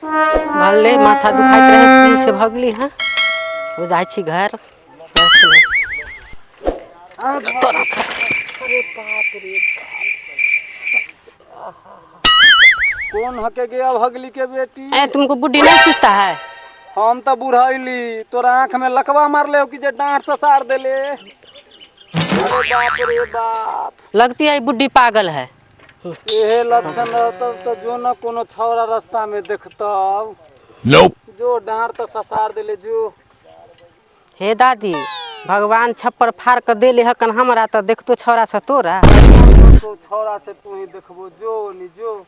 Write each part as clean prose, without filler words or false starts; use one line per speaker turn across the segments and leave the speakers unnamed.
भले माथा दुखाइत रहे स्कूल से भगली हैं हो जाए छी घर।
कौन हके गया भगली के बेटी?
ए तुमको बुद्धि नहीं सूझता है?
हम तो बुढ़ाइली तोरा आँख में लकवा मार ले कि जे डांट से सार देले। अरे बाप रे बाप,
लगती है बुद्धि पागल है।
यह लक्षण रहता तो जो न कोनो छौरा रास्ता में देखता जो डांट तो ससार देले जो।
हे दादी, भगवान छप्पर फाड़ कर दे ले हकन हमरा तो देखतो छौरा से तोरा।
तो छौरा से तू ही देखबो जो नी जो।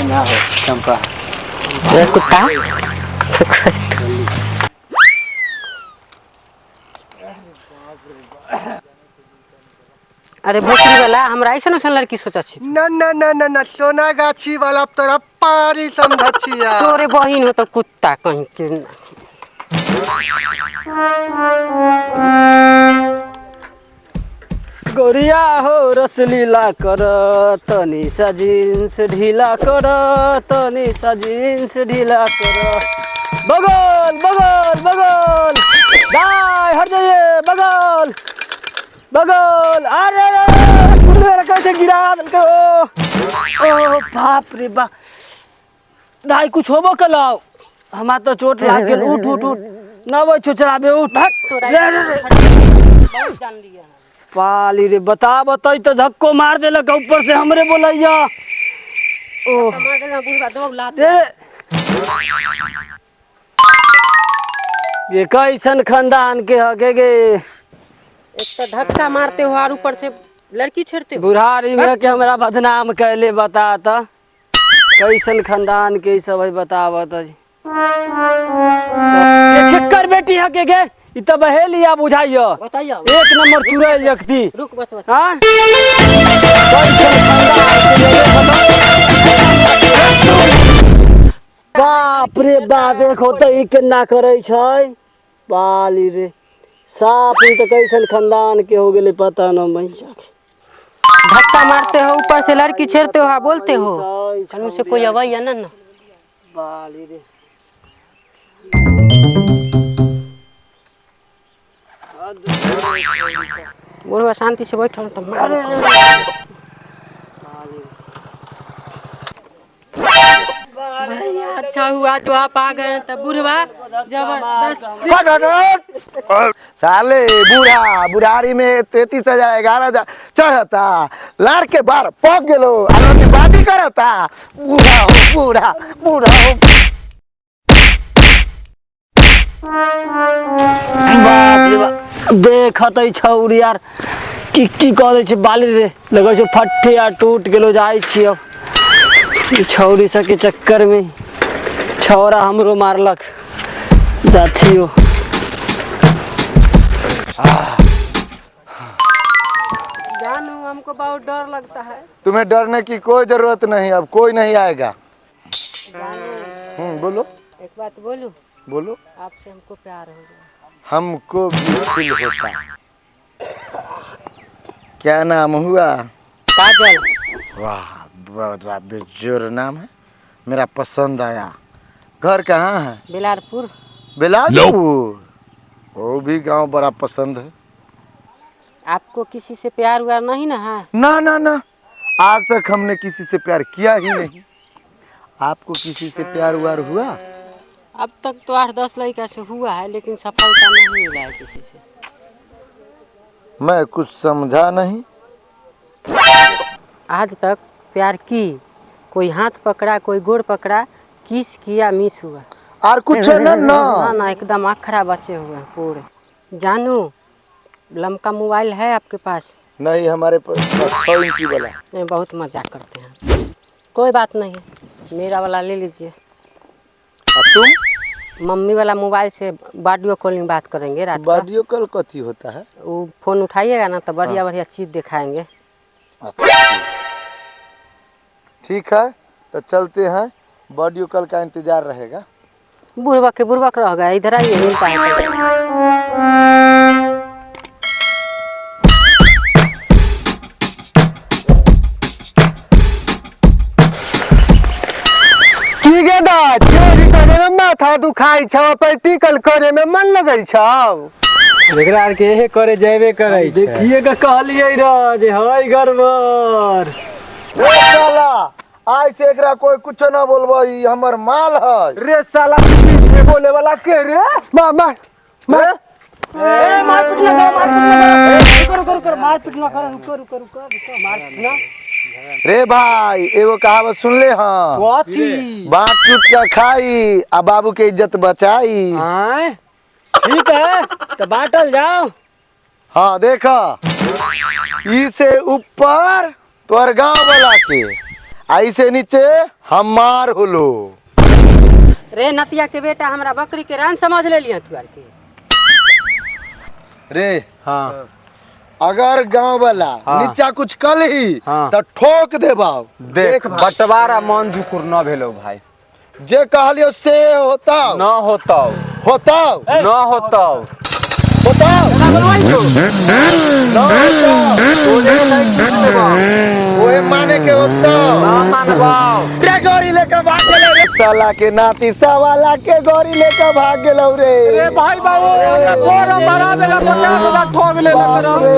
ना हो चंपा
कुत्ता अरे भोसड़ी वाला हमरा ऐसा न लड़की सोचा छी।
न न न न न सोना गाछी वाला तोरा पारी समझछिया।
तोरे बहिन हो तो कुत्ता कहीं के।
गोरिया हो रसलीला कर तनी सा जींस ढीला कर तनी सा जींस ढीला कर। बगल बगल बगल दाई हट जाइए बगल बगल। अरे सुन कैसे गिरा ओ बाप रे बाप। दाई कुछ होबो कलाओ हमार तो चोट लाग गेल। उठ उठ उठ ना वो चुचराबे उठ।
जान लिया
पाली रे बता बताई तो धक्को मार देलक ऊपर से हमरे बोलैया। ओ ये कैसन खानदान के हके गे।
एक तो धक्का मारते हो और ऊपर से लड़की छेड़ते हो।
बुढ़ारी में के हमरा बदनाम कैले बता त कैसन खानदान के सब है बतावत जी। केकर बेटी हके गे इ त बहेलिया बुझाइयो।
बताइयो
एक नंबर चुड़ैल जगती।
रुक बस बस।
हां कैसन खानदान के बाप रे बा देखो तो ई केना करे छै। बाली रे साफ ही तो कैसन खानदान के हो गेले पता न मैया के।
धक्का मारते हो ऊपर से लड़की छेड़ते हो हाँ बोलते हो कहीं से कोई अवैया ना ना।
बाली रे
बुढ़वा शांति से बैठो तो मार। अच्छा हुआ तो आप आ गए तब बुढ़वा जबरदस्त।
साले बूढ़ा बुढ़ारी में 33,000 11,000 चढ़ता लाड़ के बार पक गेलो बाजी करता। बूढ़ा हो बूढ़ा बूढ़ा हो।
बाप रे बाप देखत छौरी यार की कह दे छै। बाली रे लगे छै फट्टे यार टूट गेलो जाई छी। अब छौरी सब के चक्कर में छौरा हमरो मारलक जाथियो।
जानू हमको बहुत डर लगता है।
तुम्हें डरने की कोई जरूरत नहीं, अब कोई नहीं आएगा। बोलो
एक बात बोलूं?
बोलो।
आपसे हमको प्यार हो गया।
हमको भी फील होता। क्या नाम हुआ?
काजल।
वाह बड़ा बेजोर नाम है, मेरा पसंद आया। घर कहाँ है?
बिलारपुर।
बिलारपुर वो भी गांव बड़ा पसंद है।
आपको किसी से प्यार हुआ नहीं ना है?
ना ना ना आज तक हमने किसी से प्यार किया ही नहीं। आपको किसी से प्यार व्यार हुआ?
अब तक तो 8-10 लड़का से हुआ है लेकिन सफलता नहीं मिला है किसी से।
मैं कुछ समझा नहीं।
आज तक प्यार की, कोई हाथ पकड़ा कोई गोड़ पकड़ा, किस किया मिस हुआ
और कुछ ना
ना ना एकदम आखड़ा बचे हुए हैं पूरे। जानू लमका मोबाइल है आपके पास?
नहीं हमारे पास 6 इंची वाला।
नहीं बहुत मजाक करते हैं। कोई बात नहीं मेरा वाला ले लीजिए।
तुम?
मम्मी वाला मोबाइल से वीडियो कॉलिंग बात करेंगे रात को।
वीडियो कॉल कथी होता है?
वो फोन उठाइएगा ना तो बढ़िया बढ़िया चीज दिखाएंगे।
अच्छा ठीक है तो चलते हैं, वीडियो कॉल का इंतजार रहेगा।
बुढ़वा के बुढ़वा रह गया, इधर आइए मिलता है।
दादा चोरी करे में माथा दुखाई छ प्रैक्टिकल करे में मन लगै छ
एकरा आर के एहे करे जेबे करे छै। देखिए का कहलिए र जे हई गड़बड़।
रे साला आज से एकरा कोई कुछ ना बोलबो, ई हमर माल है।
रे साला पीछे बोले वाला के रे?
मार मार मार
ए मारपीट लगा मारपीट ना कर।
रे भाई एगो कहावत सुन ले हाँ,
कथी?
बात चुट का खाई आ बाबू के इज्जत बचाई।
आय ठीक है तो बांटल जाओ।
हाँ देखा, ई से ऊपर तोर गांव वाला के, आई से नीचे हमार होलो।
रे नतिया के बेटा हमरा बकरी के रान समझ ले लिया तू आर के।
रे
हाँ
अगर गांव वाला
हाँ।
नीचा कुछ कल ही
हाँ।
तो ठोक देबाव।
देख
भाई,
बंटवारा मन झुकुर न भेलो भाई।
जे कहलियो से होता
न होतौ
होता
न होतौ
होता ओए माने के होता
न मानबाओ।
रे गोरी लेकर भाग गेलो रे साला के नाती सवाला के गोरी लेकर भाग गेलो रे।
रे भाई बाबू कोरा मारा देला 50,000 ठोक ले
रे।